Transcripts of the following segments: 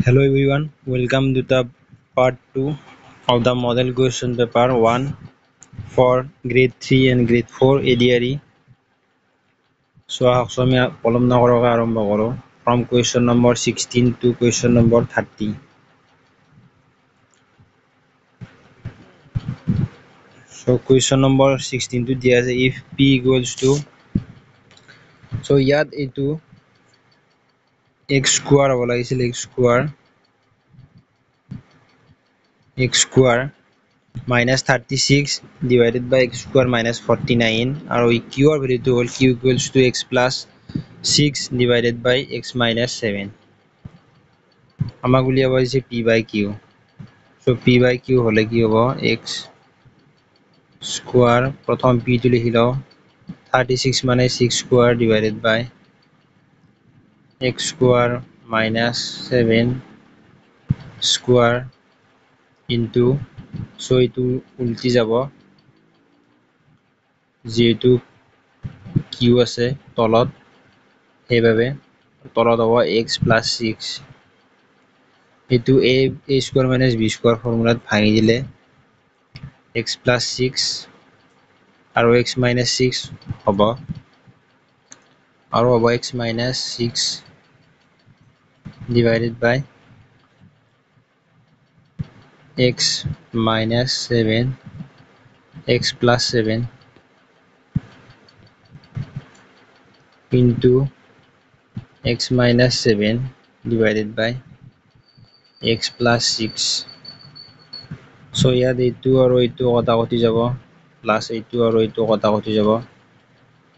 Hello everyone, welcome to the part 2 of the model question paper 1 for grade 3 and grade 4 ADRE. So আমি কলম নকৰাকৈ আৰম্ভ কৰোঁ from question number 16 to question number 30. So question number 16 to দিয়া আছে if p equals to so ইয়াত এইটো x square হ'ব লাগিছিল x square minus 36 divided by x square minus 49 আৰু q ৰ ভ্যালুটো হ'ল q equals to x plus 6 divided by x minus 7 আমাক উলিয়াব হৈছে p by q so p by q হলে কি হ'ব x square প্ৰথম p টো লিখি লও 36 মানে 6 square divided by x square minus 7 square into so এইটো উল্টি যাব যেহেতু q আছে তলত সেইভাবে তলত হ'ব x plus 6 এইটো a square minus b square ফৰ্মুলাত ভাঙি দিলে x plus 6 আৰু x minus 6 হ'ব আৰু হ'ব x minus 6 divided by x minus 7 x plus 7 into x minus 7 divided by x plus 6 so ইয়াত এইটো আৰু এইটো কটাকটি যাব প্লাস এইটো আৰু এইটো কটাকটি যাব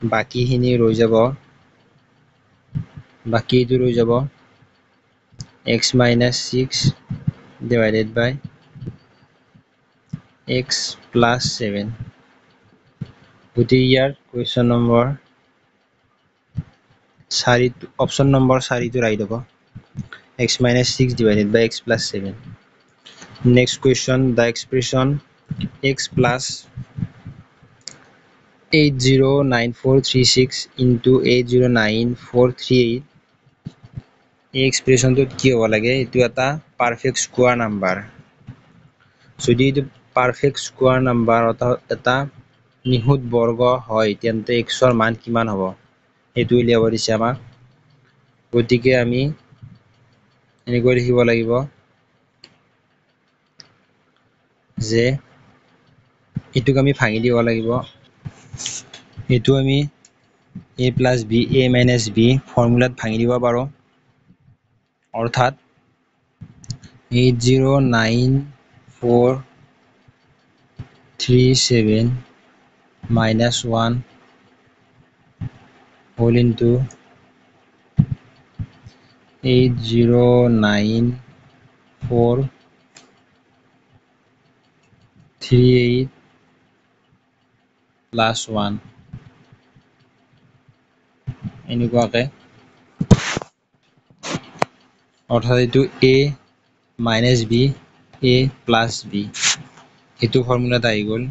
বাকিখিনি ৰৈ যাব বাকি এইটো ৰৈ যাব x minus 6 divided by x plus 7 গতি ইয়াৰ question number 4 option number 4 টো ৰাইট হ'ব x minus 6 divided by x plus 7 next question the expression x plus 809436 into 809438 এই এক্সপ্ৰেছনটোত কি হ'ব লাগে এইটো এটা পারফেক্ট স্কোয়ার নাম্বার যদি এইটো পারফেক্ট স্কোয়ার নাম্বার অর্থাৎ এটা নিখুঁত বর্গ হয় তেন্তে x ৰ মান কিমান হ'ব এইটো উলিয়াব দিছে আমাক গতিকে আমি এনেকৈ লিখিব লাগিব যে এটুক আমি ভাঙি দিব লাগিব এটু আমি a plus b a minus b ফর্মুলাত ভাঙি দিব পাৰো অৰ্থাৎ 809437 minus 1 whole into 809438 plus 1 এনেকুৱাকে অৰ্থাৎ এইটো a minus b a plus b এইটো ফৰ্মুলাত আহি গ'ল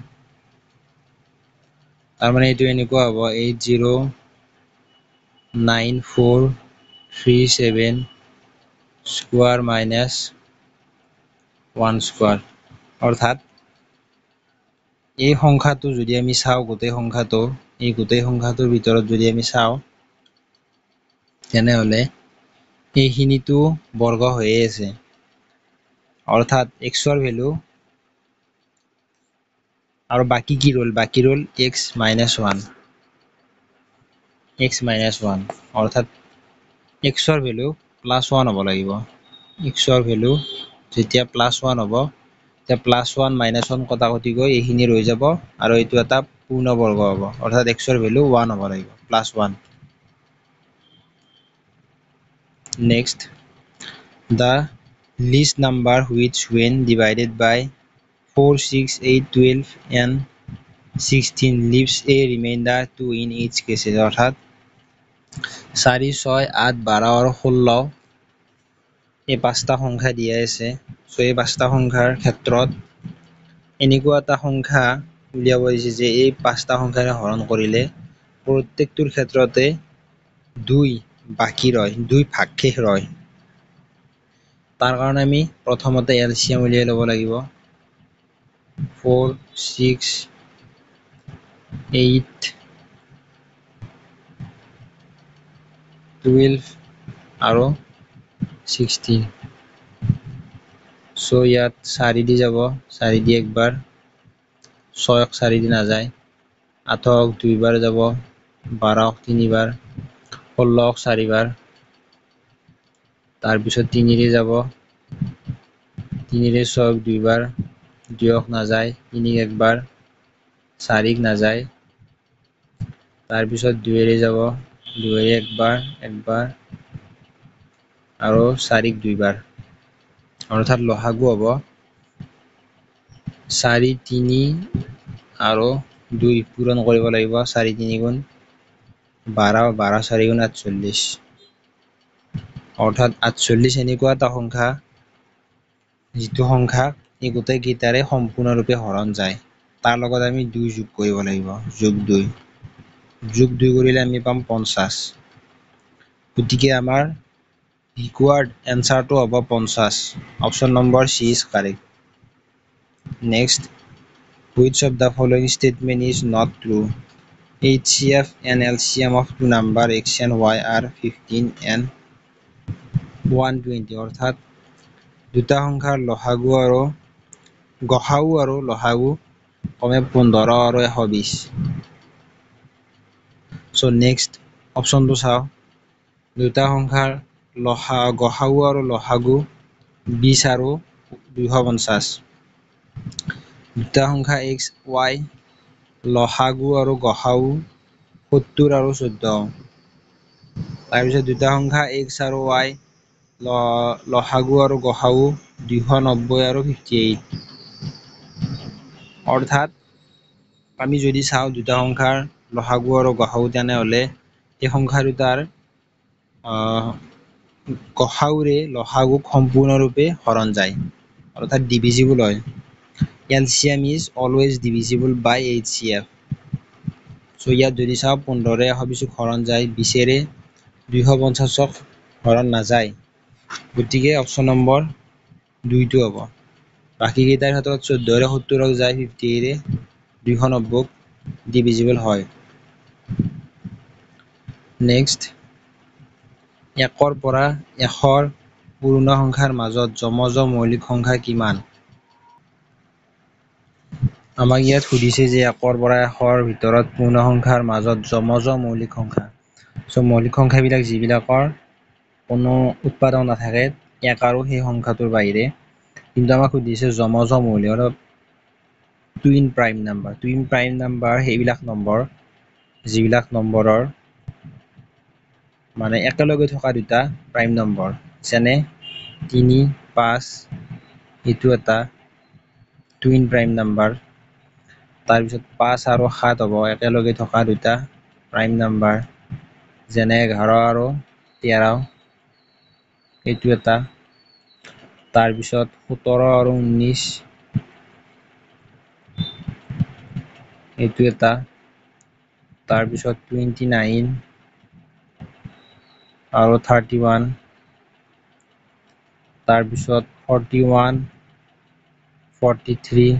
তাৰ মানে এইটো এনেকুৱা হ'ব 809437 square minus 1 square অৰ্থাৎ এই সংখ্যাটো যদি আমি চাও গোটেই সংখ্যাটো এই গোটেই সংখ্যাটোৰ ভিতৰত যদি আমি চাও তেনে হলে এইখিনিটো বৰ্গ হৈ আছে অৰ্থাৎ x ৰ ভ্যালু আৰু বাকি কি ৰল বাকি ৰল x minus 1 অৰ্থাৎ x ৰ ভ্যালু plus 1 হ'ব লাগিব x ৰ ভ্যালু যেতিয়া plus 1 হ'ব তে plus 1 minus 1 কটাকটি গৈ এইখিনি ৰৈ যাব আৰু এইটো এটা পূৰ্ণ বৰ্গ হ'ব অৰ্থাৎ x ৰ ভ্যালু 1 হ'ব লাগিব plus 1 next the least number which when divided by 4 6 8 12 and 16 leaves a remainder 2 in each case অর্থাৎ 4 6 8 12 আৰু 16 এই পাঁচটা সংখ্যা দিয়া আছে সো এই পাঁচটা সংখ্যাৰ ক্ষেত্ৰত এনেকুৱা এটা সংখ্যা উলিয়াব দিছে যে এই পাঁচটা সংখ্যাৰে হৰণ কৰিলে প্ৰত্যেকটোৰ ক্ষেত্ৰতে 2 বাকি ৰয় 2 ভাগ শেষ ৰয় তাৰ কাৰণে আমি প্ৰথমতে এলচিএম উলিয়াই ল'ব লাগিব। 4 6 8 12 আৰু 16। চ' ইয়াত 4 দি যাব, 4 দি একবাৰ, 6ক 4 দি নাযায়, 8ক 2 বাৰ যাব, 12ক 3 বাৰ, 16ক 4 বাৰ, তাৰপিছত 3 দি যাব, 3 ৰে 6ক 2 বাৰ, 2ক নাযায়, 3ক একবাৰ, 4ক নাযায়, তাৰপিছত 2 ৰে যাব, 2 ৰে একবাৰ আৰু 4ক 2 বাৰ, অৰ্থাৎ লসাগু হ'ব 4 3 আৰু 2 পূৰণ কৰিব লাগিব। 4 3 গুণ 12, 12 4 গুণ 48, অৰ্থাৎ 48 এনেকুৱা এটা সংখ্যা যিটো সংখ্যা এই গোটেই কেইটাৰে সম্পূৰ্ণৰূপে হৰণ যায়। তাৰ লগত আমি 2 যোগ কৰিব লাগিব, যোগ 2 কৰিলে আমি পাম 50। গতিকে আমাৰ ৰিকুৱাৰ্ড এনচাৰটো হ'ব 50। Option number C is correct. Next, which of the following statement is not true? HCF and LCM of two number x and y are 15 and 120, অৰ্থাৎ দুটা সংখ্যাৰ গসাউ আৰু লসাগু কমে 15 আৰু 120। চ' নেক্সট অপশ্যনটো চাওঁ, দুটা সংখ্যাৰ গসাউ আৰু লসাগু 20 আৰু 250। দুটা সংখ্যা x y লসাগু আৰু গসাউ 70 আৰু 14। তাৰপিছত দুটা সংখ্যা x আৰু y লসাগু আৰু গসাউ 290 আৰু 58। অৰ্থাৎ আমি যদি চাওঁ দুটা সংখ্যাৰ লসাগু আৰু গসাউ, তেনেহ'লে এই সংখ্যা দুটাৰ গসাউৰে লসাগুক সম্পূৰ্ণৰূপে হৰণ যায়, অৰ্থাৎ ডিভিজিবল হয়। LCM is always divisible by HCF. চ' ইয়াত যদি চাওঁ 15ৰে 120ক হৰণ যায়, 20ৰে 250ক হৰণ নাযায়। গতিকে অপশ্যন নম্বৰ 2টো হ'ব। বাকী কেইটাৰ ক্ষেত্ৰত 14ৰে 70ক যায়, 50ৰে 290ক ডিভিজিবল হয়। নেক্সট, 1ৰ পৰা 100ৰ পূৰ্ণ সংখ্যাৰ মাজত যমজ মৌলিক সংখ্যা কিমান? আমাক ইয়াত সুধিছে যে 1ৰ পৰা 100ৰ ভিতৰত পূৰ্ণ সংখ্যাৰ মাজত যমজ মৌলিক সংখ্যা। চ' মৌলিক সংখ্যাবিলাক যিবিলাকৰ কোনো উৎপাদক নাথাকে 1 আৰু সেই সংখ্যাটোৰ বাহিৰে, কিন্তু আমাক সুধিছে যমজ মৌলিক, অৰ্থাৎ twin prime number. Twin prime number সেইবিলাক নম্বৰ যিবিলাক নম্বৰৰ মানে একেলগে থকা দুটা প্ৰাইম নম্বৰ, যেনে 3 5, এইটো এটা টুইন প্ৰাইম নাম্বাৰ। তাৰপিছত 5 আৰু 7 হ'ব একেলগে থকা দুটা প্ৰাইম নাম্বাৰ, যেনে 11 আৰু 13, এইটো এটা। তাৰপিছত 17 আৰু 19, এইটো এটা। তাৰপিছত 29 আৰু 31, তাৰপিছত 41 43,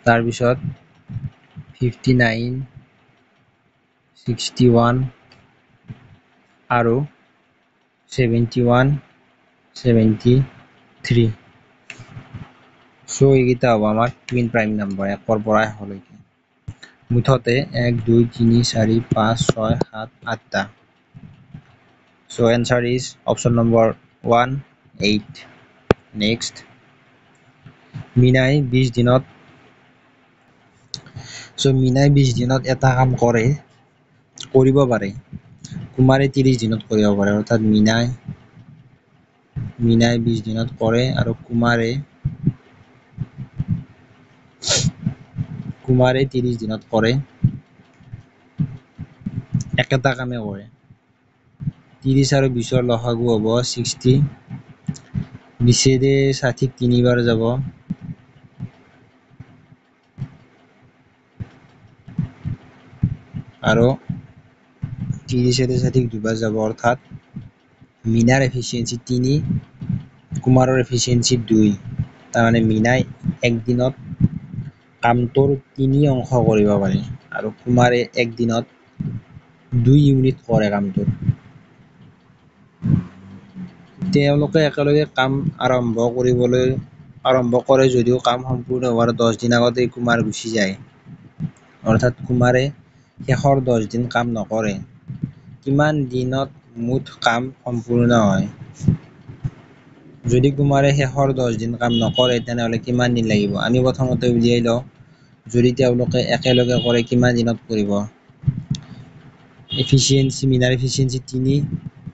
তাৰপিছত 59 61 আৰু 71 73। চ' এইকেইটা হ'ব আমাৰ টুইন প্ৰাইম নাম্বাৰ 1ৰ পৰা 100লৈকে। মুঠতে 1 2 3 4 5 6 7 8টা। So' answer is option number 1 8। Next, মিনাই 20 দিনত এটা কাম কৰিব পাৰে, কুমাৰে 30 দিনত কৰিব পাৰে। অৰ্থাৎ মিনাই 20 দিনত কৰে আৰু কুমাৰে 30 দিনত কৰে, একেটা কামে কৰে। 30 আৰু 20ৰ লসাগু হ'ব 60, 20ৰে 60ক 3 বাৰ যাব, আৰু 30ৰে 60ক 2 বাৰ যাব, অৰ্থাৎ মিনাৰ এফিচিয়েঞ্চি 3, কুমাৰৰ এফিচিয়েঞ্চি 2। তাৰমানে মিনাই একদিনত কামটোৰ 3 অংশ কৰিব পাৰে আৰু কুমাৰে একদিনত 2 ইউনিট কৰে কামটোৰ। তেওঁলোকে একেলগে কাম আৰম্ভ কৰে যদিও কাম সম্পূৰ্ণ হোৱাৰ 10 দিন আগতেই কুমাৰ গুচি যায়। অৰ্থাৎ কুমাৰে শেষৰ 10 দিন কাম নকৰে। কিমান দিনত মুঠ কাম সম্পূৰ্ণ হয়? যদি কুমাৰে শেষৰ 10 দিন কাম নকৰে তেনেহলে কিমান দিন লাগিব? আমি প্ৰথমতে উলিয়াই লওঁ, যদি তেওঁলোকে একেলগে কৰে কিমান দিনত কৰিব? এফিচিয়েঞ্চি, মিনাৰ এফিচিয়েঞ্চি 3,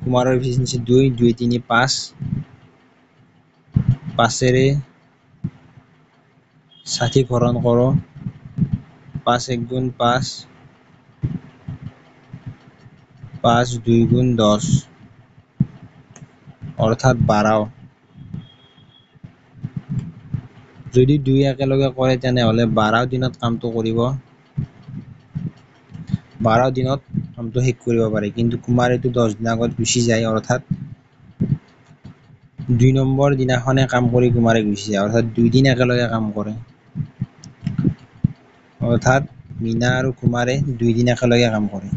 কুমাৰৰ এফিচিয়েঞ্চি 2, 2, 3, 5, 5ৰে 60 হৰণ কৰোঁ, 5 1 গুণ 5, 5 2 গুণ 10, অৰ্থাৎ 12। যদি 2 একেলগে কৰে তেনেহলে 12 দিনত কামটো কৰিব, 12 দিনত কামটো শেষ কৰিব পাৰে। কিন্তু কুমাৰেতো 10 দিন আগত গুচি যায়, অৰ্থাৎ 2 নম্বৰ দিনাখনে কাম কৰি কুমাৰে গুচি যায়, অৰ্থাৎ 2 দিন একেলগে কাম কৰে। অৰ্থাৎ মীনা আৰু কুমাৰে 2 দিন একেলগে কাম কৰে।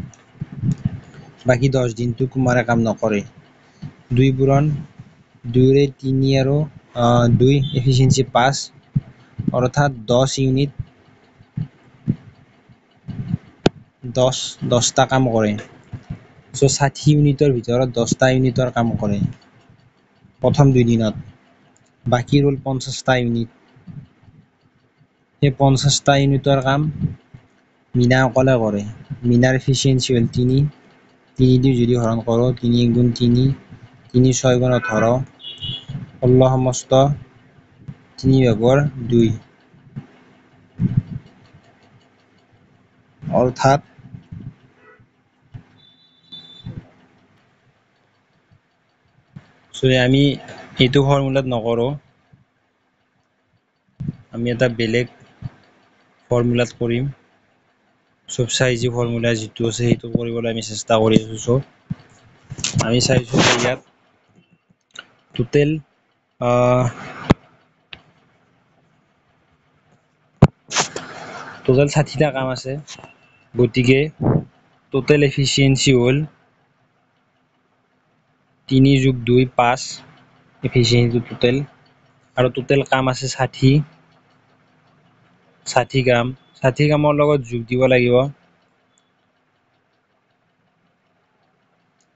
বাকী 10 দিনটো কুমাৰে কাম নকৰে। 2 পূৰণ 2ৰে 3 আৰু 2 এফিচিয়েঞ্চি 5, অৰ্থাৎ 10 ইউনিট 10টা কাম কৰে। 60 ইউনিটৰ ভিতৰত 10টা ইউনিটৰ কাম কৰে প্ৰথম 2 দিনত। বাকী ৰ'ল 50টা ইউনিট। সেই 50টা ইউনিটৰ কাম মীনা অকলে কৰে। মীনাৰ এফিচিয়েঞ্চি হ'ল 3, 3 দি যদি হৰণ কৰোঁ, 3 গুণ 3, 3 6 গুণ 18, 16 সমস্ত 3/2, অৰ্থাৎ আমি এইটো ফৰ্মুলাত নকৰোঁ, আমি এটা বেলেগ ফৰ্মুলাত কৰিম। চব চাইজি ফৰ্মুলা যিটো আছে সেইটো কৰিবলৈ আমি চেষ্টা কৰি আছোঁ। আমি চাইছোঁ যে ইয়াত টোটেল টোটেল 60টা কাম আছে। গতিকে টোটেল এফিচিয়েঞ্চি হ'ল 3 যোগ 2 5 এফিচিয়েঞ্চি টোটেল, আৰু টোটেল কাম আছে 60 কাম। 60 কামৰ লগত যোগ দিব লাগিব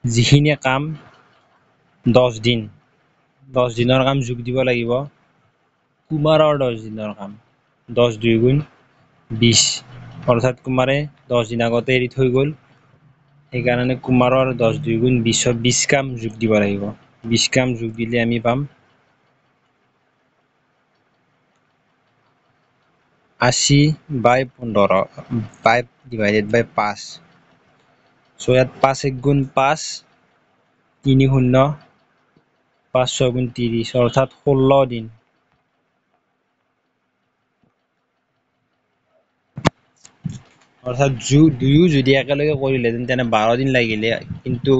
যিখিনি কাম 10 দিন, 10 দিনৰ কাম যোগ দিব লাগিব কুমাৰৰ 10 দিনৰ কাম। 10 2 গুণ 20, অৰ্থাৎ কুমাৰে 10 দিন আগতে এৰি থৈ গ'ল, সেইকাৰণে কুমাৰৰ 10 2 গুণ 20 কাম যোগ দিব লাগিব। 20 কাম যোগ দিলে আমি পাম 80/15/5। ইয়াত 5 1 গুণ 5, 3 0, 5 6 গুণ 30, অৰ্থাৎ 16 দিন। অৰ্থাৎ দুয়ো যদি একেলগে কৰিলেহেঁতেন তেনে 12 দিন লাগিলে, কিন্তু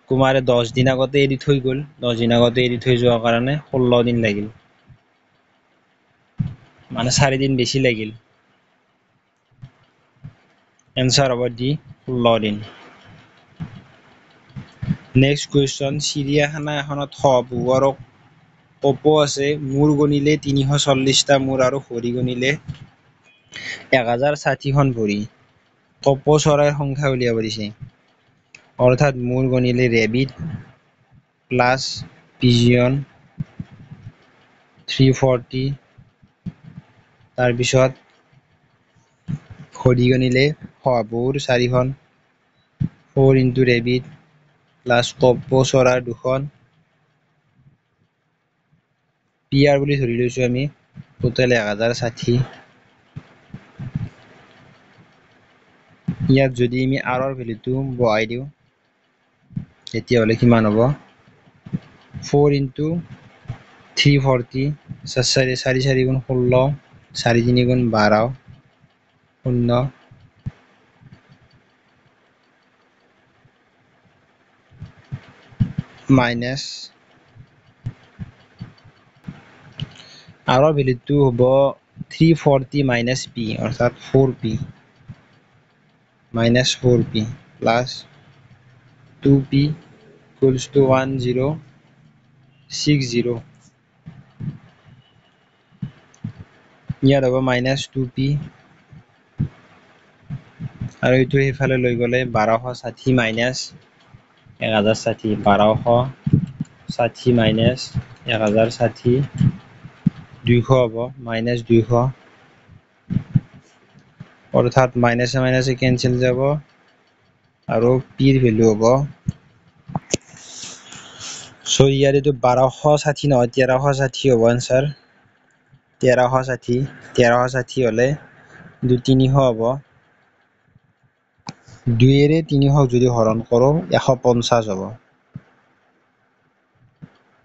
কুমাৰে 10 দিন আগতে এৰি থৈ গ'ল, 10 দিন আগতে এৰি থৈ যোৱাৰ কাৰণে 16 দিন লাগিল, মানে 4 দিন বেছি লাগিল। এনচাৰ হ'ব D 16 দিন। নেক্সট কুৱেশ্যন, চিৰিয়াখানা এখনত শহাপহু আৰু কপৌ আছে। মূৰ গণিলে 340টা মূৰ আৰু ভৰি গণিলে 1060খন ভৰি। কপৌ চৰাইৰ সংখ্যা উলিয়াব দিছে। অৰ্থাৎ মূৰ গণিলে ৰেবিট প্লাছ পিজিয়ন 340, তাৰপিছত ভৰি গণিলে শহাপহুৰ 4খন, 4 into ৰেবিট প্লাছ কপৌ চৰাইৰ 2খন, PR বুলি ধৰি লৈছোঁ আমি, টোটেল 1060। ইয়াত যদি আমি R ৰ ভেলুটো বহাই দিওঁ তেতিয়াহ'লে কিমান হ'ব? 4 into 340, 4 4 গুণ 16, 4 3 গুণ 12, 0, মাইনাছ আৰু ভেলুটো হ'ব 340 মাইনাছ পি অৰ্থাৎ 4p minus 4p plus 2p equals to 1060 ইয়াত হ'ব minus 2p আৰু এইটো সেইফালে লৈ গ'লে 1260 minus 1060 1260 minus 1060 200 হ'ব minus 200 অৰ্থাৎ মাইনাছে মাইনাছে কেনচেল যাব আৰু p ৰ ভেলু হ'ব সো ইয়াৰ এইটো 1260 নহয় 1360 হ'ব আনসাৰ 1360 হ'লে 300 হ'ব 2ৰে 300 যদি হৰণ কৰোঁ 150 হ'ব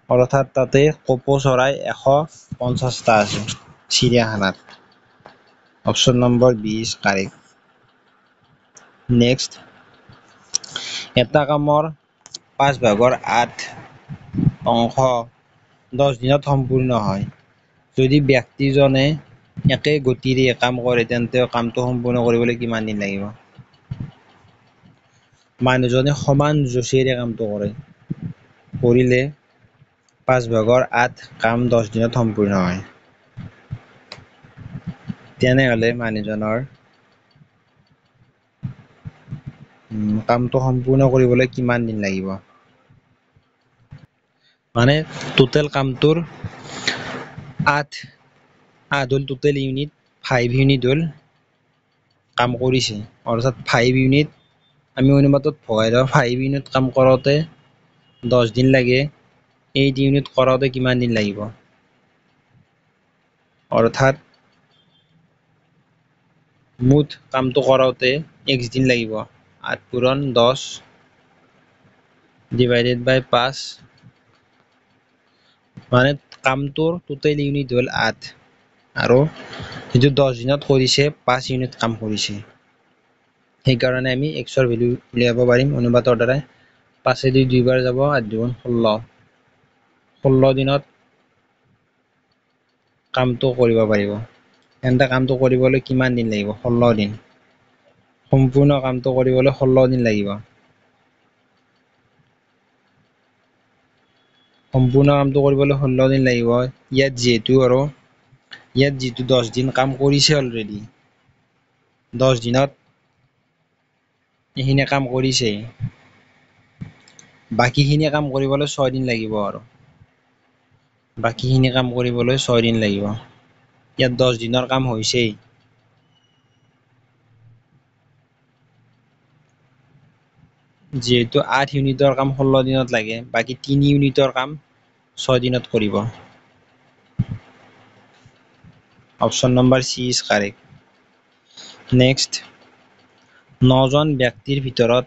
অৰ্থাৎ তাতে কপৌ চৰাই 150টা আছে চিৰিয়াখানাত option number B is correct next এটা কামৰ 5/8 অংশ 10 দিনত সম্পূৰ্ণ হয় যদি ব্যক্তিজনে একে গতিৰে কাম কৰে তেন্তে কামটো সম্পূৰ্ণ কৰিবলৈ কিমান দিন লাগিব মানুহজনে সমান জোচেৰে কামটো কৰে কৰিলে 5/8 কাম 10 দিনত সম্পূৰ্ণ হয় তেনেহলে মানুহজনৰ কামটো সম্পূৰ্ণ কৰিবলৈ কিমান দিন লাগিব মানে টোটেল কামটোৰ 8 হ'ল টোটেল ইউনিট 5 ইউনিট হ'ল কাম কৰিছে অৰ্থাৎ 5 ইউনিট আমি অনুপাতত ভগাই দিওঁ 5 ইউনিট কাম কৰোতে 10 দিন লাগে 8 ইউনিট কৰোতে কিমান দিন লাগিব অৰ্থাৎ মুঠ কামটো কৰোতে x দিন লাগিব 8 পূৰণ 10 divided by 5 মানে কামটোৰ টোটেল ইউনিট হ'ল 8 আৰু যেটো 10 দিনত কৰিছে 5 ইউনিট কাম কৰিছে সেইকাৰণে আমি x ৰ ভ্যালু উলিয়াব পাৰিম অনুপাতৰ দ্বাৰা 5 দি 2 বাৰ যাব 8 দুগুণ 16 দিনত কামটো কৰিব পাৰিব এন্তে কামটো কৰিবলৈ কিমান দিন লাগিব 16 দিন সম্পূৰ্ণ কামটো কৰিবলৈ 16 দিন লাগিব সম্পূৰ্ণ কামটো কৰিবলৈ 16 দিন লাগিব ইয়াত যেহেতু 10 দিন কাম কৰিছে অলৰেডি 10 দিনত এইখিনি কাম কৰিছে বাকিখিনি কাম কৰিবলৈ 6 দিন লাগিব আৰু বাকিখিনি কাম কৰিবলৈ 6 দিন লাগিব ইয়াত 10 দিনৰ কাম হৈছেই যেহেতু 8 ইউনিটৰ কাম 16 দিনত লাগে বাকি 3 ইউনিটৰ কাম 6 দিনত কৰিব option number C is correct next 9 জন ব্যক্তিৰ ভিতৰত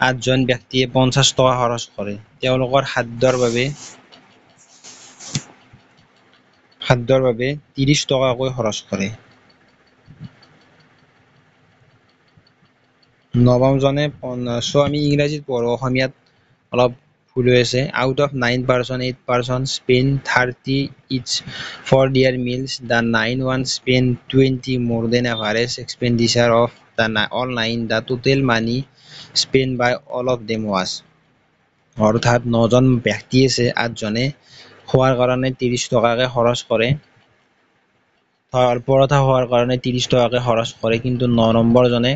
8 জন ব্যক্তিয়ে 50 টকা খৰচ কৰে তেওঁলোকৰ খাদ্যৰ বাবে 30 টকাকৈ খৰচ কৰে নৱম জনে সো আমি ইংৰাজীত পঢ়ো অসমীয়াত অলপ ভুল হৈ আছে out of 9 person 8 person spend 30 each for their meals the 9 one spend 20 more than average expenditure of all 9 the total money spent by all of them was অৰ্থাৎ 9 জন ব্যক্তি আছে 8 জনে খোৱাৰ কাৰণে 30 টকাকৈ খৰচ কৰে পৰঠা খোৱাৰ কাৰণে 30 টকাকৈ খৰচ কৰে কিন্তু 9 নম্বৰ জনে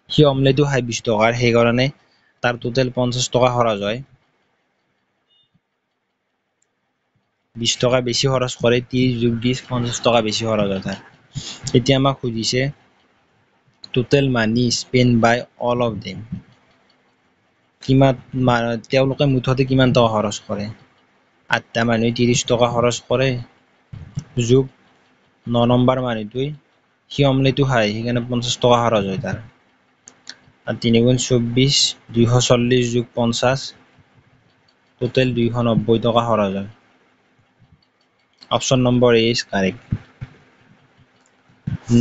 সি অমলেটো খাই 20 টকাৰ সেইকাৰণে তাৰ টোটেল 50 টকা খৰচ হয় 20 টকা বেছি খৰচ কৰে 30 যোগ 20 50 টকা বেছি খৰচ হয় তাৰ এতিয়া আমাক খুজিছে total money spend by all of them কিমান তেওঁলোকে মুঠতে কিমান টকা খৰচ কৰে 8টা মানুহে 30 টকা খৰচ কৰে যোগ 9 নম্বৰ মানুহটোই সি অমলেটো খায় সেইকাৰণে 50 টকা খৰচ হয় তাৰ আৰ 3 গুণ 24 240 যোগ 50 টোটেল 290 টকা খৰচ হয় option number A is correct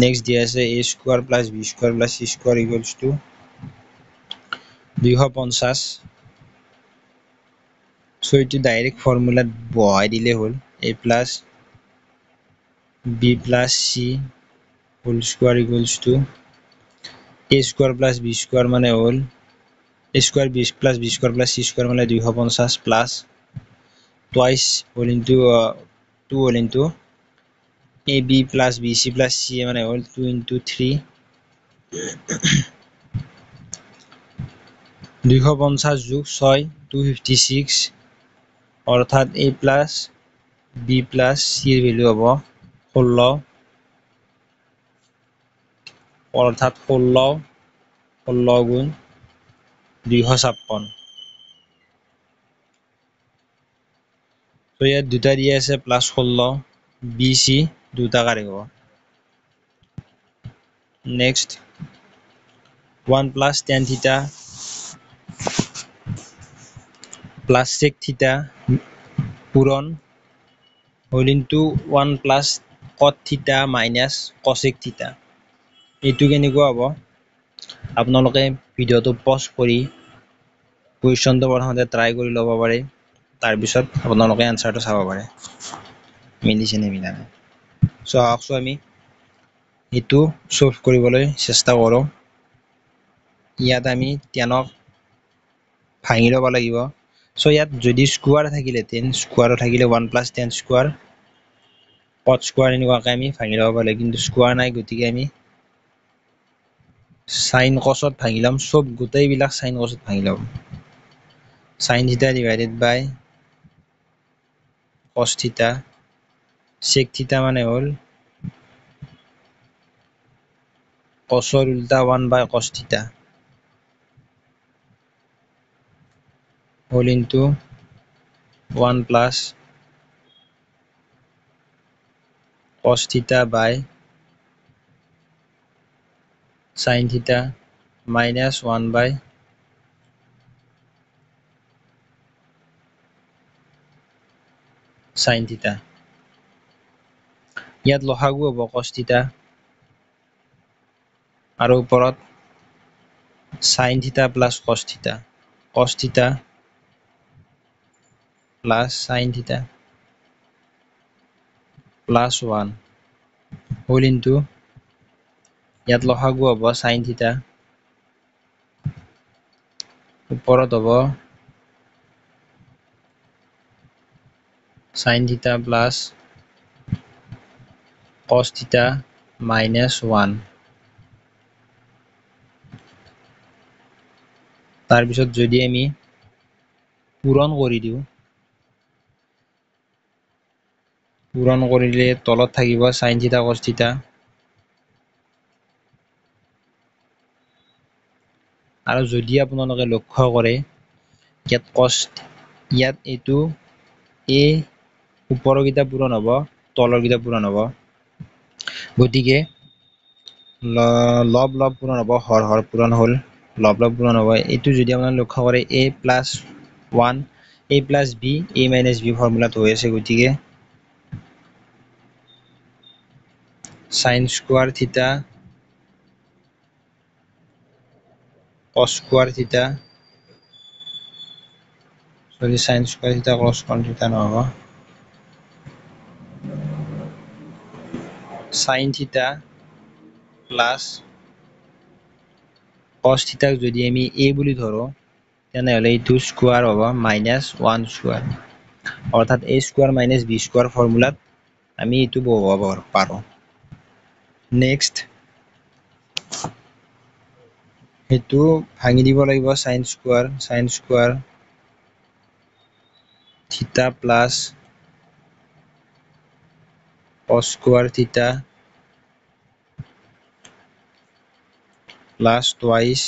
next দিয়া আছে a square plus b square plus c square equals to 250 so এইটো ডাইৰেক্ট ফৰ্মুলাত বহাই দিলে হ'ল a plus b plus c whole square equals to a square plus b square মানে হ'ল a square b plus b square plus c square মানে 250 plus twice whole into 2 whole into ab plus bc plus c মানে হ'ল 2 into 3 250 যোগ 6 256 অৰ্থাৎ a plus b plus c ৰ value হ'ব 16 অৰ্থাৎ 16 গুণ 256 তো ইয়াত দুটা দিয়া আছে প্লাস 16 bc দুটা কাৰে হ'ব next 1 plus tan theta plus sec theta পূৰণ whole into 1 plus cot theta minus cosec theta এইটো কেনেকুৱা হ'ব আপোনালোকে ভিডিওটো পজ কৰি কুৱেশ্যনটো প্ৰথমতে ট্ৰাই কৰি ল'ব পাৰে তাৰ পিছত আপোনালোকে আনসাৰটো চাব পাৰে মিলিছে নে মিলা নাই সো আহকচোন আমি এইটো সলভ কৰিবলৈ চেষ্টা কৰোঁ ইয়াত আমি 10ক ভাঙি ল'ব লাগিব সো ইয়াত যদি স্কোয়াৰ থাকিলে 10 স্কোয়াৰ থাকিলে 1 plus tan square cot square এনেকুৱাকৈ আমি ভাঙি ল'ব পাৰে কিন্তু স্কোয়াৰ নাই গতিকে আমি sin cosত ভাঙি ল'ম সব গোটেইবিলাক sin cosত ভাঙি ল'ম sin theta divided by cos theta sec theta মানে হ'ল cosৰ উল্টা 1 by cos theta whole into 1 plus cos theta by sin theta minus 1 by sin theta ইয়াত লসাগু হ'ব cos theta আৰু ওপৰত sin theta plus cos theta plus sin theta plus 1 whole into ইয়াত লসাগু হ'ব sin theta ওপৰত হ'ব sin theta plus cos theta minus 1 তাৰ পিছত যদি আমি পূৰণ কৰি দিওঁ পূৰণ কৰিলে তলত থাকিব sin theta cos theta আৰু যদি আপোনালোকে লক্ষ্য কৰে ইয়াত cos ইয়াত এইটো a ওপৰৰ কিটা পূৰণ হ'ব তলৰ কিটা পূৰণ হ'ব গতিকে লব লব পূৰণ হ'ব হৰ পূৰণ হ'ল লব লব পূৰণ হ'ব এইটো যদি আপোনালোকে লক্ষ্য কৰে a plus 1 a plus b a minus b ফৰ্মুলাত হৈ আছে গতিকে sin square theta cos square theta sorry sin square theta cos square theta নহ'ব sin theta plus cos theta যদি আমি a বুলি ধৰো তেনেহলে এইটো স্কোয়াৰ হ'ব minus 1 স্কোয়াৰ অৰ্থাৎ a square minus b square ফৰ্মুলাত আমি এইটো বহুৱাব পাৰো নেক্সট সেইটো ভাঙি দিব লাগিব sin square theta plus cos square theta plus twice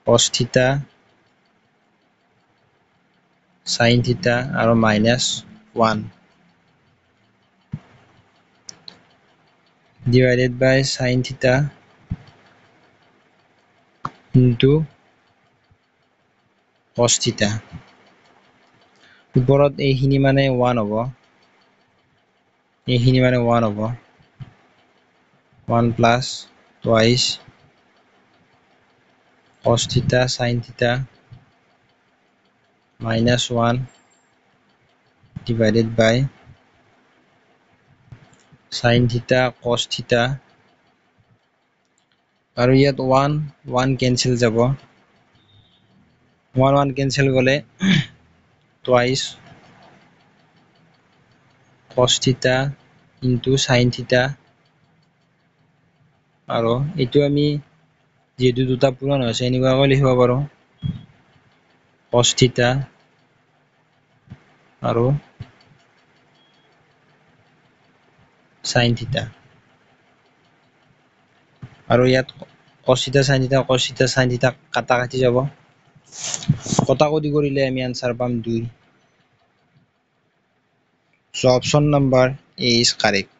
cos theta sin theta আৰু minus 1 divided by sin theta into cos theta ওপৰত এইখিনি মানে 1 হ'ব এইখিনি মানে 1 হ'ব 1 plus twice cos theta sin theta -1 divided by sin theta cos theta আৰু ইয়াত 1 কেনসেল যাব 1 কেনসেল গলে twice cos theta into sin theta আৰু এইটো আমি যেহেতু দুটা পূৰণ হৈছে এনেকুৱাকৈ লিখিব পাৰো cos theta আৰু sin theta আৰু ইয়াত cos theta sin theta cos theta sin theta কাটা কাটি যাব কটাকটি কৰিলে আমি আনসাৰ পাম 2 so option number A is correct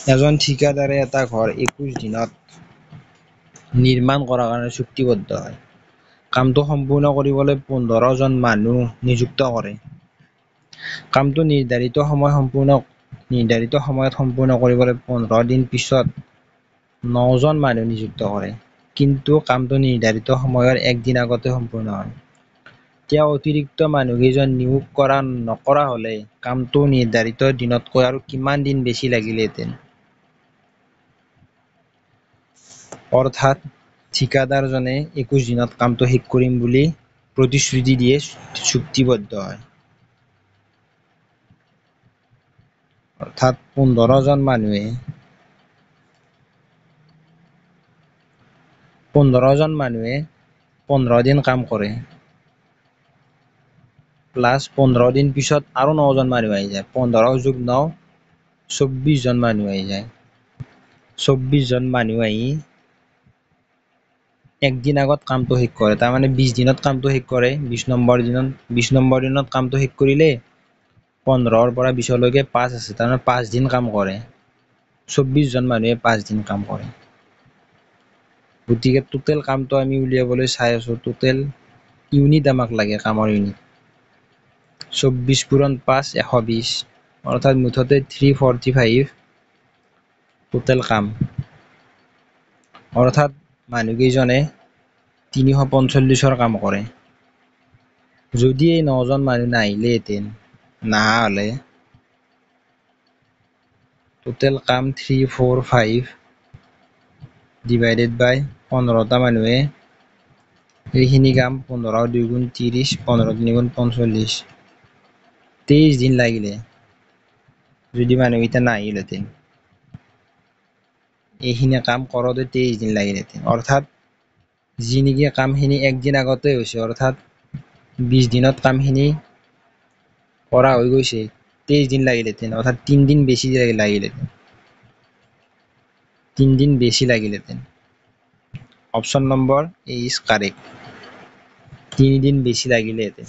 এজন ঠিকাদাৰে এটা ঘৰ 21 দিনত নিৰ্মাণ কৰাৰ কাৰণে চুক্তিবদ্ধ হয় কামটো সম্পূৰ্ণ কৰিবলৈ 15 জন মানুহ নিযুক্ত কৰে কামটো নিৰ্ধাৰিত সময়ত সম্পূৰ্ণ কৰিবলৈ 15 দিন পিছত 9 জন মানুহ নিযুক্ত কৰে কিন্তু কামটো নিৰ্ধাৰিত সময়ৰ একদিন আগতে সম্পূৰ্ণ হয় তেওঁ অতিৰিক্ত মানুহকেইজন নিয়োগ নকৰা হলে কামটো নিৰ্ধাৰিত দিনতকৈ আৰু কিমান দিন বেছি লাগিলহেঁতেন অৰ্থাৎ ঠিকাদাৰজনে 21 দিনত কামটো শেষ কৰিম বুলি প্ৰতিশ্ৰুতি দিয়ে চুক্তিবদ্ধ হয় অৰ্থাৎ 15 জন মানুহে 15 দিন কাম কৰে প্লাস 15 দিন পিছত আৰু 9 জন মানুহ আহি যায় 15 যোগ 9 24 জন মানুহ আহি যায় 24 জন মানুহ আহি একদিন আগত কামটো শেষ কৰে তাৰ মানে 20 দিনত কামটো শেষ কৰে 20 নম্বৰ দিনত কামটো শেষ কৰিলে 15 পৰা 20 লৈকে 5 আছে তাৰ মানে 5 দিন কাম কৰে 24 জন মানুহে 5 দিন কাম কৰে গতিকে টোটেল কামটো আমি উলিয়াবলৈ চাই আছো টোটেল ইউনিট আমাক লাগে কামৰ ইউনিট 24 পূৰণ 5 120 অৰ্থাৎ মুঠতে 345 টোটেল কাম অৰ্থাৎ মানুহকেইজনে 345ৰ কাম কৰে যদি এই 9 জন মানুহ নাহা হলে টোটেল কাম 345 divided by 15টা মানুহে এইখিনি কাম 15 2 গুণ 30 15 3 গুণ 45 23 দিন লাগিলে যদি মানুহকেইটা নাহিলহেঁতেন এইখিনি কাম কৰোঁতে 23 দিন লাগিলহেঁতেন অৰ্থাৎ যি নেকি কামখিনি একদিন আগতে হৈছে অৰ্থাৎ 20 দিনত কামখিনি কৰা হৈ গৈছে 23 দিন লাগিলহেঁতেন অৰ্থাৎ 3 দিন বেছি লাগিলহেঁতেন option number A is correct 3 দিন বেছি লাগিলহেঁতেন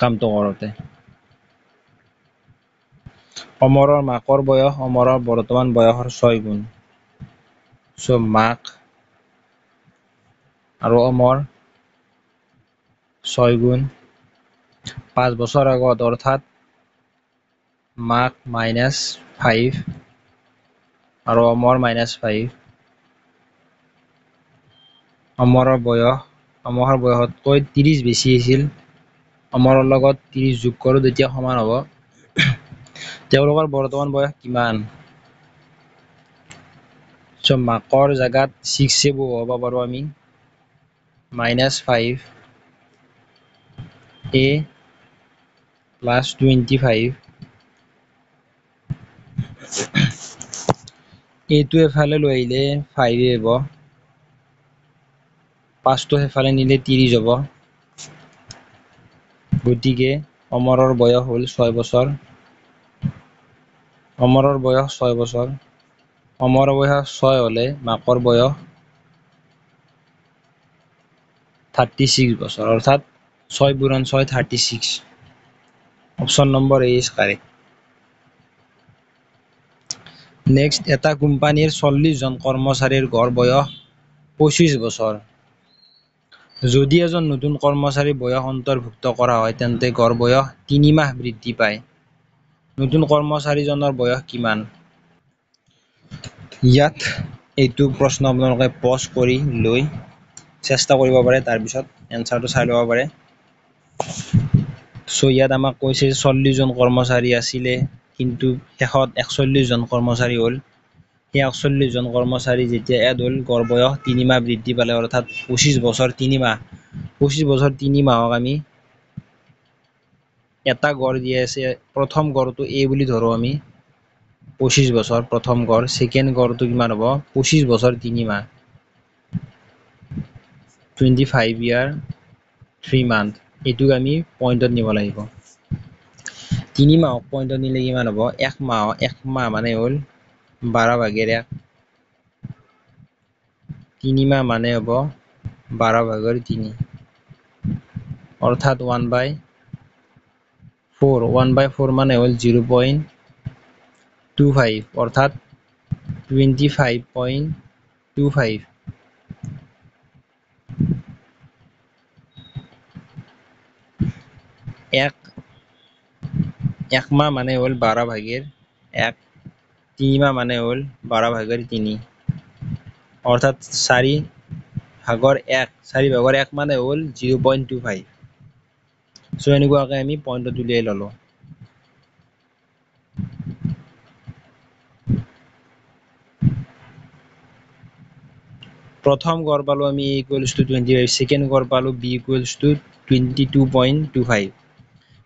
কামটো কৰোঁতে অমৰৰ মাকৰ বয়স অমৰৰ বৰ্তমান বয়সৰ 6 গুণ so মাক আৰু অমৰ 6 গুণ 5 বছৰ আগত অৰ্থাৎ মাক -5 আৰু অমৰ -5 অমৰৰ বয়সতকৈ 30 বেছি আছিল অমৰৰ লগত 30 যোগ কৰোঁ তেতিয়া সমান হ'ব তেওঁলোকৰ বৰ্তমান বয়স কিমান so মাকৰ জাগাত 6 বহুৱাব পাৰোঁ আমি -5 a plus 25 এইটো এফালে লৈ আহিলে 5 হ'ব 5টো সেফালে নিলে 30 হ'ব গতিকে অমৰৰ বয়স হ'ল 6 বছৰ অমৰৰ বয়স 6 বছৰ অমৰৰ বয়স 6 হলে মাকৰ বয়স 36 বছৰ অৰ্থাৎ 6 পূৰণ 6 36 option number A is correct next এটা কোম্পানীৰ 40 জন কৰ্মচাৰীৰ গড় বয়স 25 বছৰ যদি এজন নতুন কৰ্মচাৰী বয়স অন্তৰ্ভুক্ত কৰা হয় তেন্তে গড় বয়স 3 মাহ বৃদ্ধি পায় নতুন কৰ্মচাৰীজনৰ বয়স কিমান ইয়াত এইটো প্ৰশ্ন আপোনালোকে পজ কৰি লৈ চেষ্টা কৰিব পাৰে, তাৰপিছত এনচাৰটো চাই ল'ব পাৰে। চ' ইয়াত আমাক কৈছে 40 জন কৰ্মচাৰী আছিলে, কিন্তু শেষত 41 জন কৰ্মচাৰী হ'ল। সেই 41 জন কৰ্মচাৰী যেতিয়া এড হ'ল, গড় বয়স 3 মাহ বৃদ্ধি পালে, অৰ্থাৎ 25 বছৰ 3 মাহ। 25 বছৰ 3 মাহক আমি এটা গড় দি আছে, প্ৰথম গড়টো A বুলি ধৰো আমি, 25 বছৰ প্ৰথম গড়, ছেকেণ্ড গড়টো কিমান হ'ব, 25 বছৰ 3 মাহ, 25 year 3 month, এইটোক আমি পইণ্টত নিব লাগিব। 3 মাহক পইণ্টত নিলে কিমান হ'ব, এক মাহ মানে হ'ল 12/1, 3 মাহ মানে হ'ব 12/3, অৰ্থাৎ 1/4, 1/4 মানে হ'ল 0.25, অৰ্থাৎ 25.25। এক মাহ মানে হ'ল 12/1, 3 মাহ মানে হ'ল 12/3, অৰ্থাৎ 4/1 মানে হ'ল 0.25। চ' এনেকুৱাকে আমি পইণ্টত উলিয়াই ল'লো। প্ৰথম গড় পালো আমি A equals to 25, ছেকেণ্ড গড় পালো B equals to 22.25।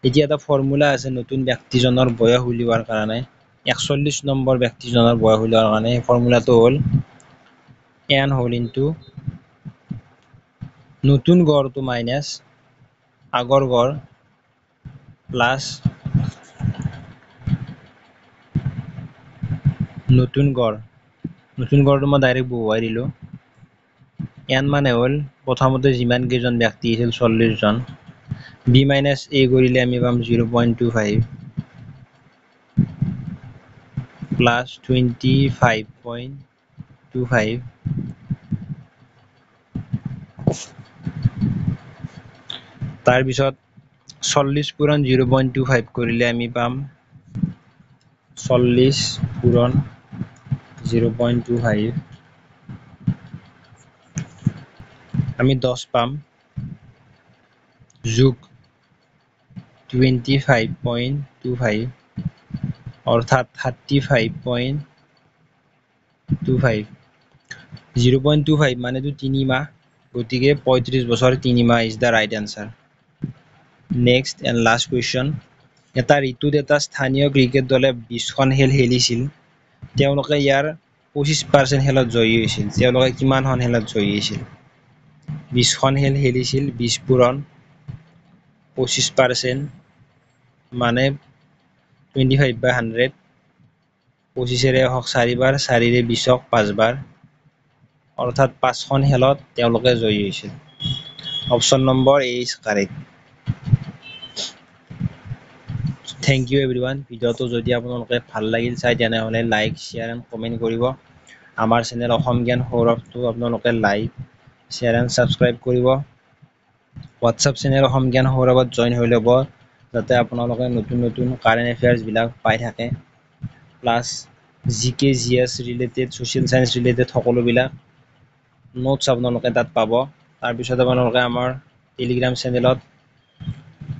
এতিয়া এটা ফৰ্মুলা আছে নতুন ব্যক্তিজনৰ বয়স উলিওৱাৰ কাৰণে, 41 নম্বৰ ব্যক্তিজনৰ বয়স উলিওৱাৰ কাৰণে। ফৰ্মুলাটো হ'ল n হোল ইনটু নতুন গড়টো মাইনাছ আগৰ গড় প্লাছ নতুন গড়টো মই ডাইৰেক্ট বহুৱাই দিলোঁ। n মানে হ'ল প্ৰথমতে যিমান কেইজন ব্যক্তি আছিল 40 জন, b মাইনাছ a কৰিলে আমি পাম 0.25 প্লাছ 25.25, তাৰপিছত 40 পূৰণ 0.25 কৰিলে আমি পাম 40 পূৰণ 0.25, আমি 10 পাম, যোগ 25.25, অৰ্থাৎ 35.25। 0.25 মানেতো 3 মাহ, গতিকে 35 বছৰ 3 মাহ is the right answer. Next and last question. এটা ঋতুত এটা স্থানীয় ক্ৰিকেট দলে 20খন খেল খেলিছিল। তেওঁলোকে ইয়াৰ 25% খেলত জয়ী হৈছিল। তেওঁলোকে কিমানখন খেলত জয়ী হৈছিল? 20খন খেল খেলিছিল, 20 পূৰণ 25% মানে 25/100, 25ৰে হওক 4 বাৰ, 4ৰে 20ক 5 বাৰ, অৰ্থাৎ 5খন খেলত তেওঁলোকে জয়ী হৈছিল। Option number A is correct. Thank you everyone. ভিডিঅ'টো যদি আপোনালোকে ভাল লাগিল চাই, তেনেহ'লে লাইক, শ্বেয়াৰ এণ্ড কমেণ্ট কৰিব। আমাৰ চেনেল অসম জ্ঞান সৌৰভটো আপোনালোকে লাইক, শ্বেয়াৰ এণ্ড ছাবস্ক্ৰাইব কৰিব। হোৱাটছআপ চেনেল অসম জ্ঞান সৌৰভত জইন হৈ ল'ব, যাতে আপোনালোকে নতুন নতুন কাৰেণ্ট এফেয়াৰ্ছবিলাক পাই থাকে। Plus GK GS related, social science related সকলোবিলাক নোটছ আপোনালোকে তাত পাব। তাৰপিছত আপোনালোকে আমাৰ টেলিগ্ৰাম চেনেলত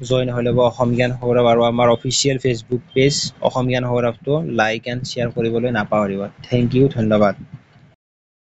জইন হৈ ল'ব, অসম জ্ঞান সৌৰভ, আৰু আমাৰ অফিচিয়েল ফেচবুক পেজ অসম জ্ঞান সৌৰভটো লাইক এণ্ড শ্বেয়াৰ কৰিবলৈ নাপাহৰিব। থেংক ইউ, ধন্যবাদ।